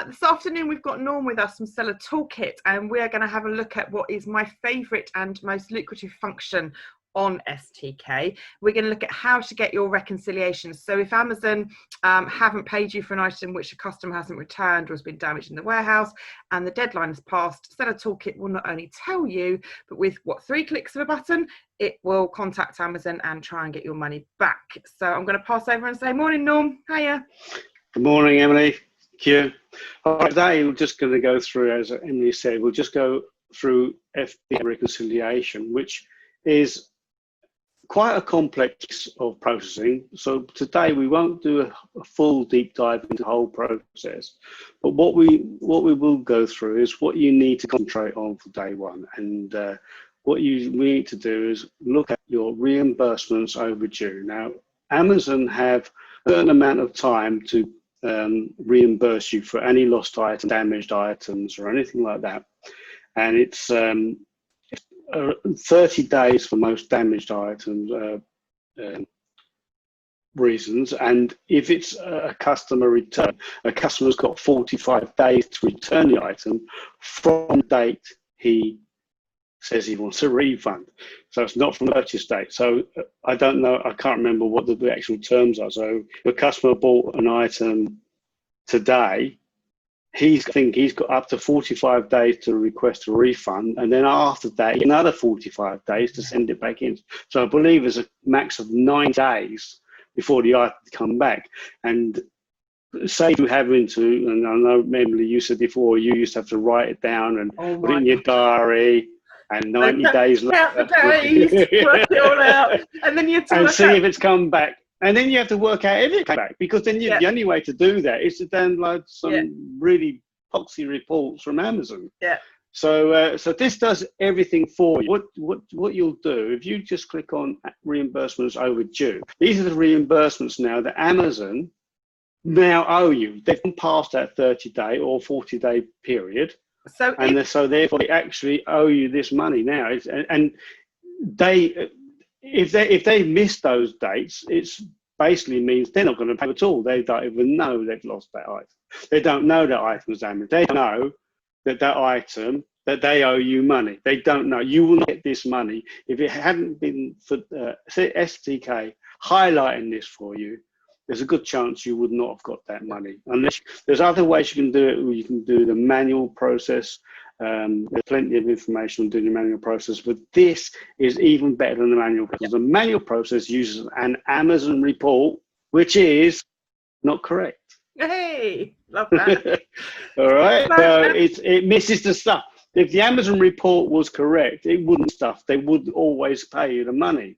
This afternoon we've got Norm with us from Seller Toolkit, and we're going to have a look at what is my favourite and most lucrative function on STK. We're going to look at how to get your reconciliations. So if Amazon haven't paid you for an item which a customer hasn't returned or has been damaged in the warehouse and the deadline has passed, Seller Toolkit will not only tell you, but with 3 clicks of a button, it will contact Amazon and try and get your money back. So I'm going to pass over and say, morning Norm, hiya. Good morning, Emily. Thank you. Today we're just going to go through, as Emily said, we'll just go through FBA reconciliation, which is quite a complex of processing. So today we won't do a full deep dive into the whole process, but what we will go through is what you need to concentrate on for day one. And what we need to do is look at your reimbursements overdue. Now, Amazon have a certain amount of time to reimburse you for any lost items, damaged items, or anything like that. And it's 30 days for most damaged items reasons. And if it's a customer return, a customer's got 45 days to return the item from the date he says he wants a refund. So it's not from the purchase date. So I don't know, I can't remember what the actual terms are. So if a customer bought an item today, I think he's got up to 45 days to request a refund, and then after that another 45 days to send it back in. So I believe there's a max of 9 days before the item come back. And say you having to, and I know Emily, you said before you used to have to write it down and put it in your diary. And 90 days later, work it all out, and then you have to and see if it's come back. And then you have to work out if it comes back, because then the only way to do that is to download some really poxy reports from Amazon. Yeah. So this does everything for you. What you'll do, if you just click on reimbursements overdue, these are the reimbursements now that Amazon now owe you. They've gone past that 30-day or 40-day period. So therefore they actually owe you this money now. And if they miss those dates, it's basically means they're not going to pay at all. They don't even know they've lost that item. They don't know that item was damaged. They don't know that item, that they owe you money. They don't know. You will not get this money if it hadn't been for STK highlighting this for you. There's a good chance you would not have got that money. Unless there's other ways you can do it. You can do the manual process. There's plenty of information on doing the manual process, but this is even better than the manual process. The manual process uses an Amazon report, which is not correct. Hey, love that. All right, so it misses the stuff. If the Amazon report was correct, it wouldn't stuff. They would always pay you the money.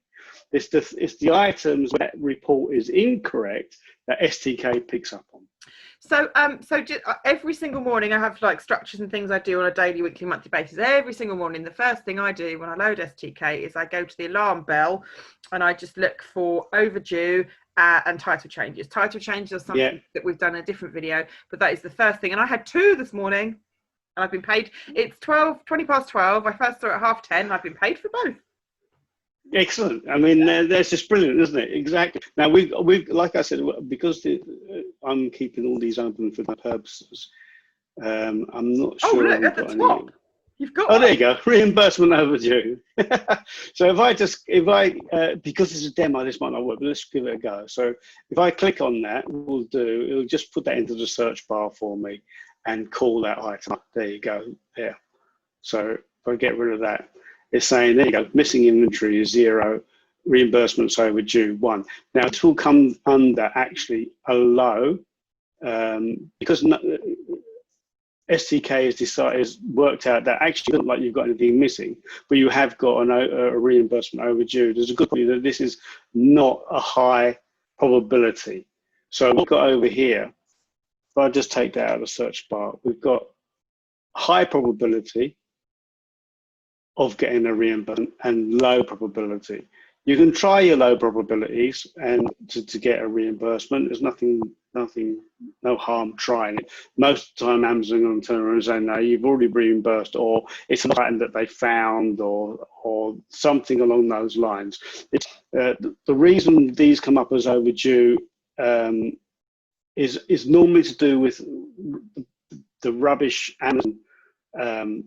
It's the items where that report is incorrect that STK picks up on. So just, every single morning I have like structures and things I do on a daily, weekly, monthly basis. Every single morning, the first thing I do when I load STK is I go to the alarm bell and I just look for overdue and title changes. Title changes are something that we've done in a different video, but that is the first thing. And I had 2 this morning and I've been paid. It's 20 past 12. I first saw it at 10:30 and I've been paid for both. Excellent. I mean, that's just brilliant, isn't it? Exactly. Now we've like I said, because I'm keeping all these open for my purposes. I'm not sure. Oh, look at the top. You've got. Oh, there you go. Reimbursement overdue. So because it's a demo, this might not work, but let's give it a go. So if I click on that, it'll just put that into the search bar for me and call that item. There you go. There. So if I get rid of that. It's saying, there you go, missing inventory is 0, reimbursements overdue 1. Now, this will come under actually a low, because STK has worked out that actually doesn't look like you've got anything missing, but you have got a reimbursement overdue. There's a good point that this is not a high probability. So what we've got over here, if I just take that out of the search bar, we've got high probability of getting a reimbursement and low probability. You can try your low probabilities and to get a reimbursement. There's no harm trying it. Most of the time Amazon will turn around and say, no, you've already reimbursed, or it's an item that they found, or something along those lines. It's, the reason these come up as overdue is normally to do with the rubbish Amazon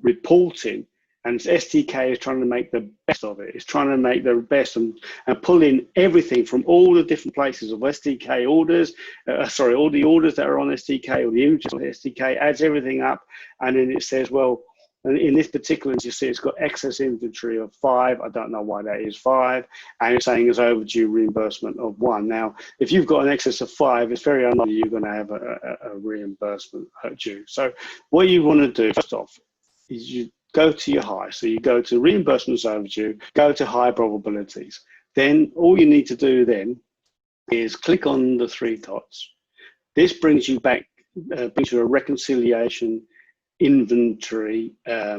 reporting, and STK is trying to make the best of it. It's trying to make the best and pull in everything from all the different places of STK orders, all the orders that are on STK or the images on STK, adds everything up, and then it says, well, in this particular, you see it's got excess inventory of 5. I don't know why that is 5, and it's saying it's overdue reimbursement of 1. Now, if you've got an excess of 5, it's very unlikely you're going to have a reimbursement due. So what you want to do first off is you go to your high. So you go to reimbursements overdue, go to high probabilities. Then all you need to do then is click on the 3 dots. This brings you back, brings you a reconciliation inventory, a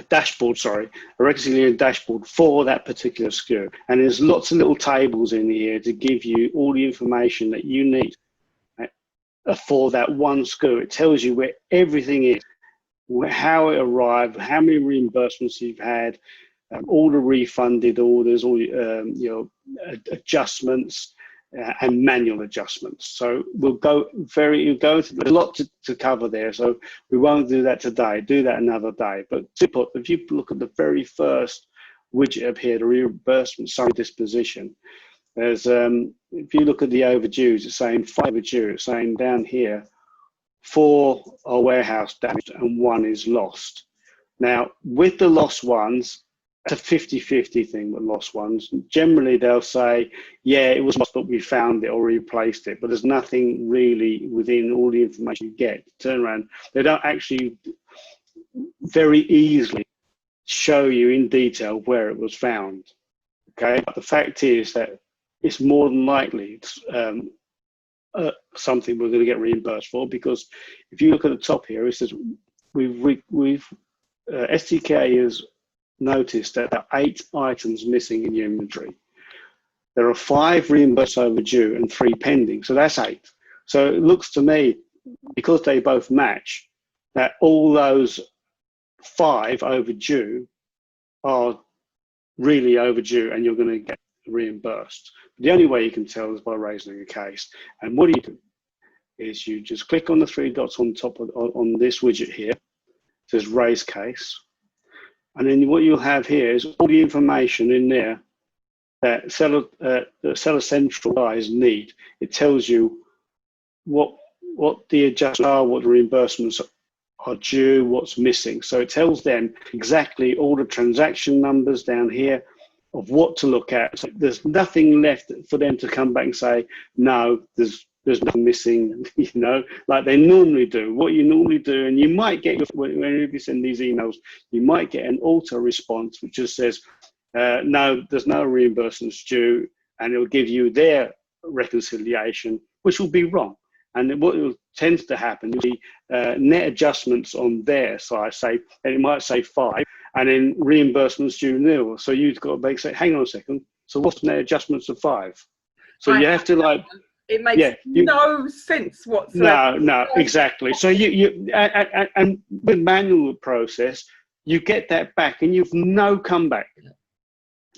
dashboard, a reconciliation dashboard for that particular SKU. And there's lots of little tables in here to give you all the information that you need for that one SKU. It tells you where everything is, how it arrived, how many reimbursements you've had, all the refunded orders, all adjustments, and manual adjustments. So there's a lot to cover there. So we won't do that today. Do that another day. But if you look at the very first widget up here, the reimbursement summary disposition, there's if you look at the overdues, it's saying 5 overdue. It's saying down here, 4 are warehouse damaged and 1 is lost. Now, with the lost ones, it's a 50-50 thing with lost ones. Generally, they'll say, yeah, it was lost, but we found it or replaced it. But there's nothing really within all the information you get. Turn around. They don't actually very easily show you in detail where it was found. Okay, but the fact is that it's more than likely something we're going to get reimbursed for, because if you look at the top here, it says STK has noticed that there are 8 items missing in your inventory. There are 5 reimbursed overdue and 3 pending, so that's 8. So it looks to me, because they both match, that all those 5 overdue are really overdue and you're going to get reimbursed. The only way you can tell is by raising a case. And what you do is you just click on the 3 dots on top of on this widget here. It says raise case. And then what you'll have here is all the information in there that the Seller Central guys need. It tells you what the adjustments are, what the reimbursements are due, what's missing. So it tells them exactly all the transaction numbers down here of what to look at. So there's nothing left for them to come back and say, no, there's nothing missing, like they normally do. What you normally do, and you might get, whenever you send these emails, you might get an auto response which just says, no, there's no reimbursements due, and it'll give you their reconciliation, which will be wrong. And what tends to happen is net adjustments on their side, and it might say 5, and then reimbursements due 0. So you've got to say, hang on a second, so what's net adjustments of 5? So you have to it makes no sense whatsoever. No, exactly. So and with manual process, you get that back and you've no comeback.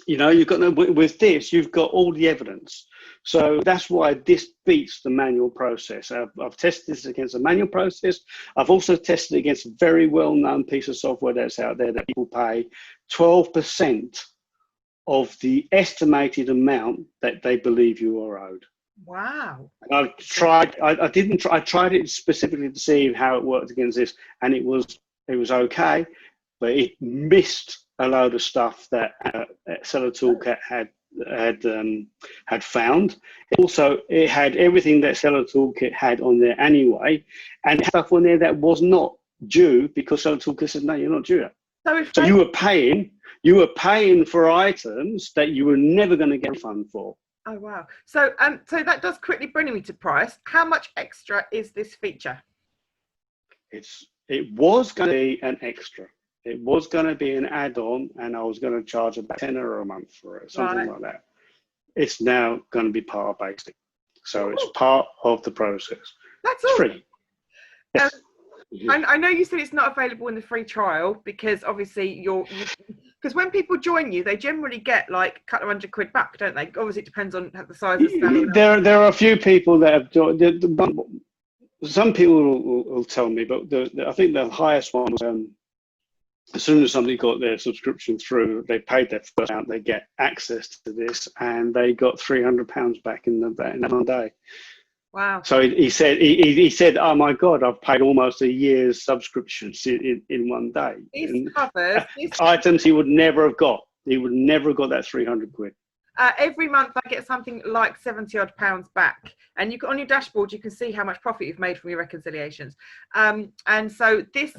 You've got no, with this, you've got all the evidence. So that's why this beats the manual process. I've tested this against a manual process. I've also tested it against a very well-known piece of software that's out there that people pay 12% of the estimated amount that they believe you are owed. Wow. I've tried. I tried it specifically to see how it worked against this, and it was okay, but it missed a load of stuff that SellerToolKit had found. It had everything that SellerToolKit had on there anyway, and stuff on there that was not due because SellerToolKit said, no, you're not due. So you were paying for items that you were never going to get a refund for. Oh wow! So so that does quickly bring me to price. How much extra is this feature? It was going to be an extra. It was going to be an add-on, and I was going to charge about £10 a month for it, something like that. It's now going to be part of basic, so it's part of the process. That's all. Free. Yes. I know you said it's not available in the free trial because obviously because when people join you, they generally get like a couple of £100 back, don't they? Obviously, it depends on the size of the salary. There are a few people that have joined. some people will tell me, but I think the highest one was as soon as somebody got their subscription through, they paid their first amount, they get access to this, and they got £300 back in one day. Wow. So he said, "Oh my God, I've paid almost a year's subscriptions in one day." This covers items he would never have got. He would never have got that 300 quid. Every month I get something like 70 odd pounds back, and you on your dashboard you can see how much profit you've made from your reconciliations. And so this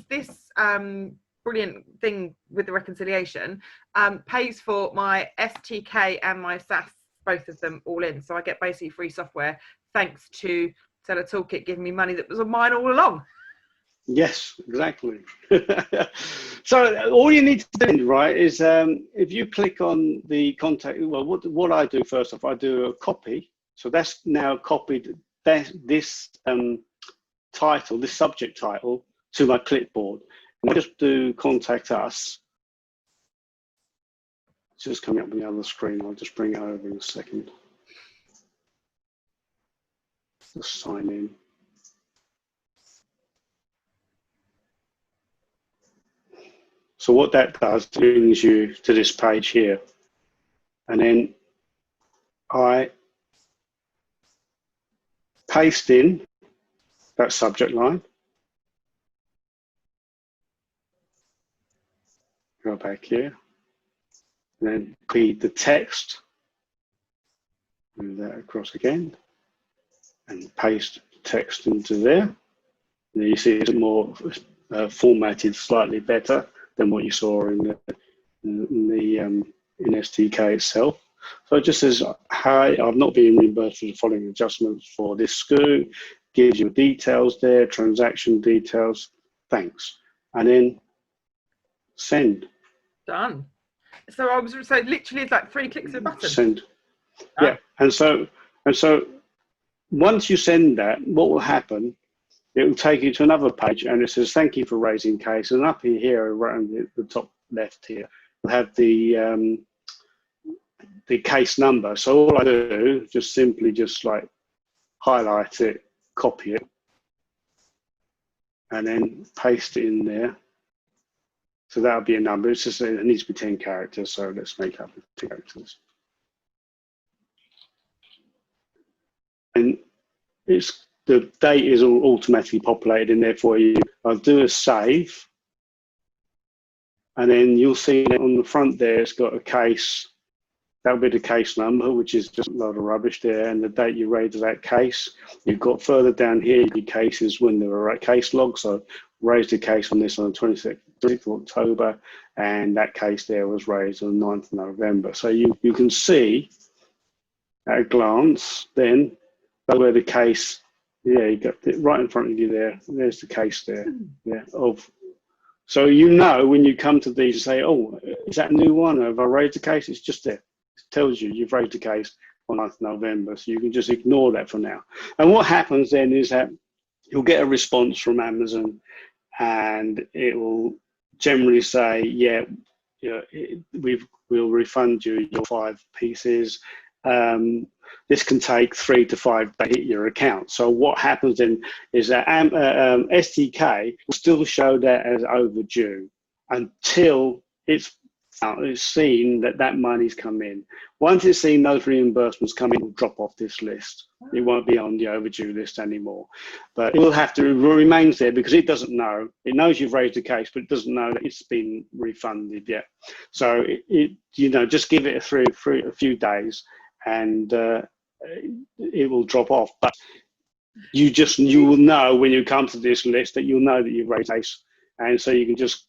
brilliant thing with the reconciliation pays for my STK and my SaaS, both of them all in. So I get basically free software thanks to Seller Toolkit giving me money that was mine all along. Yes, exactly. So all you need to do, right, is if you click on the contact, well, what I do first off, I do a copy. So that's now copied this title, this subject title, to my clipboard. And I just do contact us. It's just coming up on the other screen. I'll just bring it over in a second. Just sign in. So what that does brings you to this page here, and then I paste in that subject line. Go back here, and then read the text. Move that across again, and paste text into there. And you see it's more formatted slightly better than what you saw in STK itself. So it just says, "Hi, I've not been reimbursed for the following adjustments for this SKU." Gives you details there, transaction details. Thanks, and then send. Done. So I was so literally it's like 3 clicks of a button. Send. Yeah, and so once you send that, what will happen? It will take you to another page, and it says, "Thank you for raising case." And up here, right on the top left here, we'll have the case number. So all I do is just simply like highlight it, copy it, and then paste it in there. So that'll be a number. It's just it needs to be 10 characters. So let's make up 10 characters. And the date is all automatically populated in there for you. I'll do a save, and then you'll see on the front there it's got a case. That'll be the case number, which is just a load of rubbish there, and the date you raised that case. You've got further down here your cases when there were case logs. So raised a case on this on the 26th of October, and that case there was raised on the 9th of November. So you can see at a glance then where the case. Yeah, you got it right in front of you there. There's the case there. Yeah. So you know when you come to these and say, "Oh, is that a new one? Have I raised the case?" It's just there. It tells you you've raised the case on 9th of November. So you can just ignore that for now. And what happens then is that you'll get a response from Amazon, and it will generally say, "Yeah, we'll refund you your 5 pieces. This can take 3 to 5 days to hit your account." So what happens then is that STK will still show that as overdue until it's seen that money's come in. Once it's seen those reimbursements come in, it will drop off this list. It won't be on the overdue list anymore. But it will have to remains there because it doesn't know. It knows you've raised a case, but it doesn't know that it's been refunded yet. So just give it a few days, and it will drop off. But you will know when you come to this list that you'll know that you've raised a case, and so you can just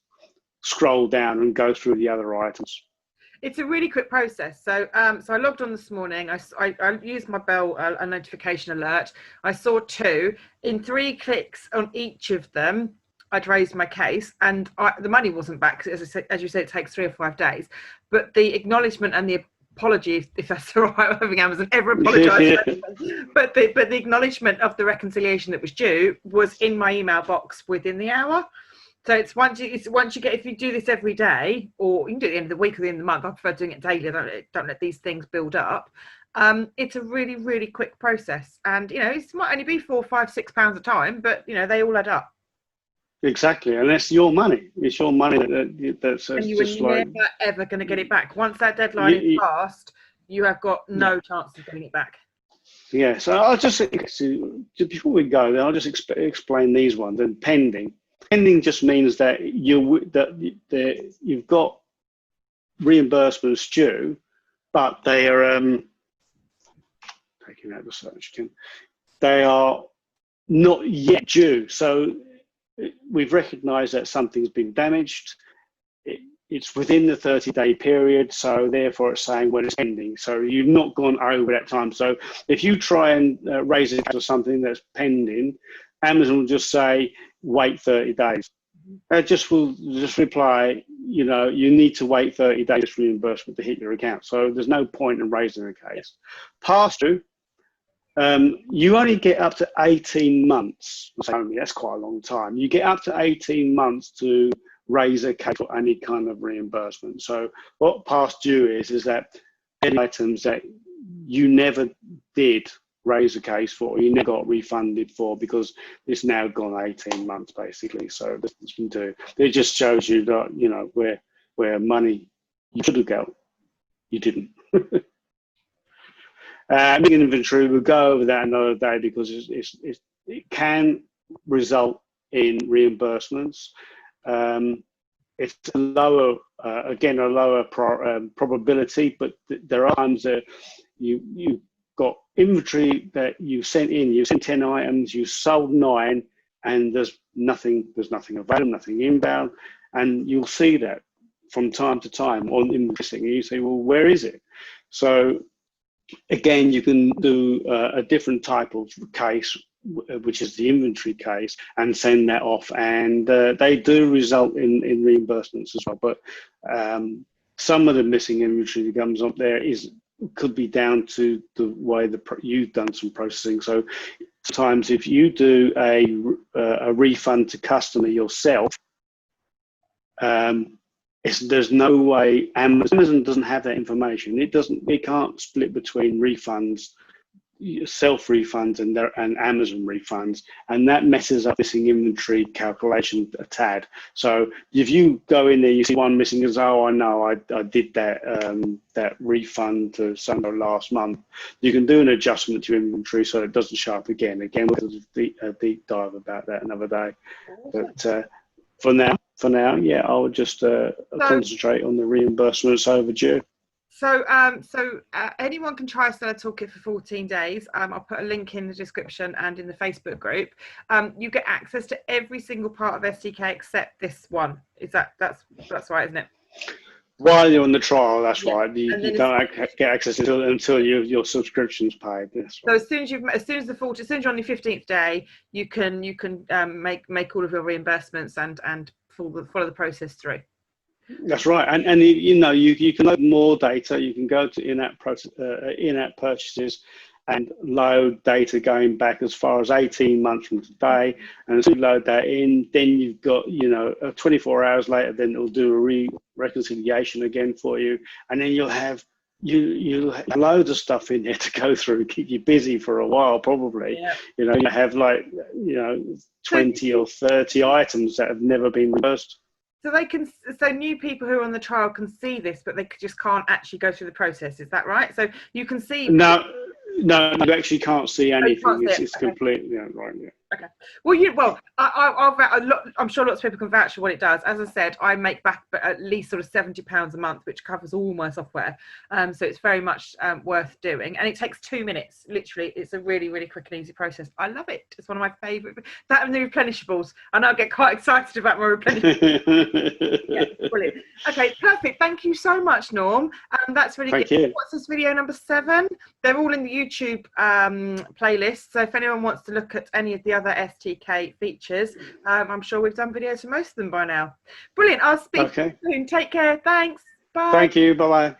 scroll down and go through the other items. It's a really quick process. So I logged on this morning. I used my bell, a notification alert. I saw 2. In 3 clicks on each of them, I'd raised my case, and the money wasn't back. As you said, it takes 3 or 5 days. But the acknowledgement and the apology, if that's all right, having Amazon ever apologise, but the acknowledgement of the reconciliation that was due was in my email box within the hour. So it's once you get, if you do this every day, or you can do it at the end of the week or the end of the month. I prefer doing it daily. Don't let these things build up. It's a really, really quick process, and it might only be £4, £5, £6 a time, but they all add up. Exactly, and that's your money. It's your money that's And just you're like never ever going to get it back. Once that deadline is passed, you have got no chance of getting it back. Yeah. So I'll just before we go, then I'll just explain these ones. And pending just means that you've got reimbursements due, but they are taking out the search again. They are not yet due. So we've recognised that something's been damaged. It's within the 30-day period, so therefore it's saying when it's pending. So you've not gone over that time. So if you try and raise it to something that's pending, Amazon will just say wait 30 days. It will just reply, you need to wait 30 days for reimbursement to hit your account. So there's no point in raising a case. Pass through. You only get up to 18 months. That's quite a long time. You get up to 18 months to raise a case for any kind of reimbursement. So what past due is that any items that you never did raise a case for, you never got refunded for, because it's now gone 18 months basically. So this you can do. It just shows you that where money you should have got, you didn't. Inventory, we'll go over that another day, because it can result in reimbursements. It's a lower, probability, but there are times that you got inventory that you sent in. You sent 10 items, you sold 9, and there's nothing available, nothing inbound, and you'll see that from time to time on invoicing. And you say, well, where is it? So again, you can do a different type of case, which is the inventory case, and send that off, and they do result in reimbursements as well. But some of the missing inventory that comes up there could be down to the way you've done some processing. So sometimes if you do a refund to customer yourself, there's no way Amazon doesn't have that information. It can't split between refunds, self refunds, and Amazon refunds, and that messes up missing inventory calculation a tad. So if you go in there, you see one missing, as I know I did that refund to someone last month. You can do an adjustment to inventory so it doesn't show up again. Again, we'll do a deep dive about that another day. But for now, yeah, I would just concentrate on the reimbursements overdue. So, anyone can try Seller Toolkit for 14 days. I'll put a link in the description and in the Facebook group. You get access to every single part of STK except this one. That's right, isn't it? While you're on the trial, that's right. You don't get access until your subscription's paid. That's right. So as soon as you're on your 15th day, you can make all of your reimbursements and follow the process through. That's right, and you can load more data. You can go to in-app purchases and load data going back as far as 18 months from today. And as you load that in, then you've got 24 hours later, then it'll do a reconciliation again for you, and then you'll have loads of stuff in there to go through, keep you busy for a while probably. Yeah. You have 20 or 30 items that have never been reversed. So new people who are on the trial can see this, but they just can't actually go through the process. Is that right? So you can see. No, you actually can't see anything. It's completely right. Yeah. Okay. Well, I'm sure lots of people can vouch for what it does. As I said, I make back at least sort of £70 a month, which covers all my software. So it's very much worth doing, and it takes 2 minutes. Literally, it's a really, really quick and easy process. I love it. It's one of my favourite. That and the replenishables, and I'll get quite excited about my replenishables. Yeah, brilliant. Okay, perfect. Thank you so much, Norm. That's really good. Thank you. What's this video number 7? They're all in the YouTube playlist. So if anyone wants to look at any of the other STK features, I'm sure we've done videos for most of them by now. Brilliant. I'll speak to you soon. Take care. Thanks. Bye. Thank you. Bye-bye.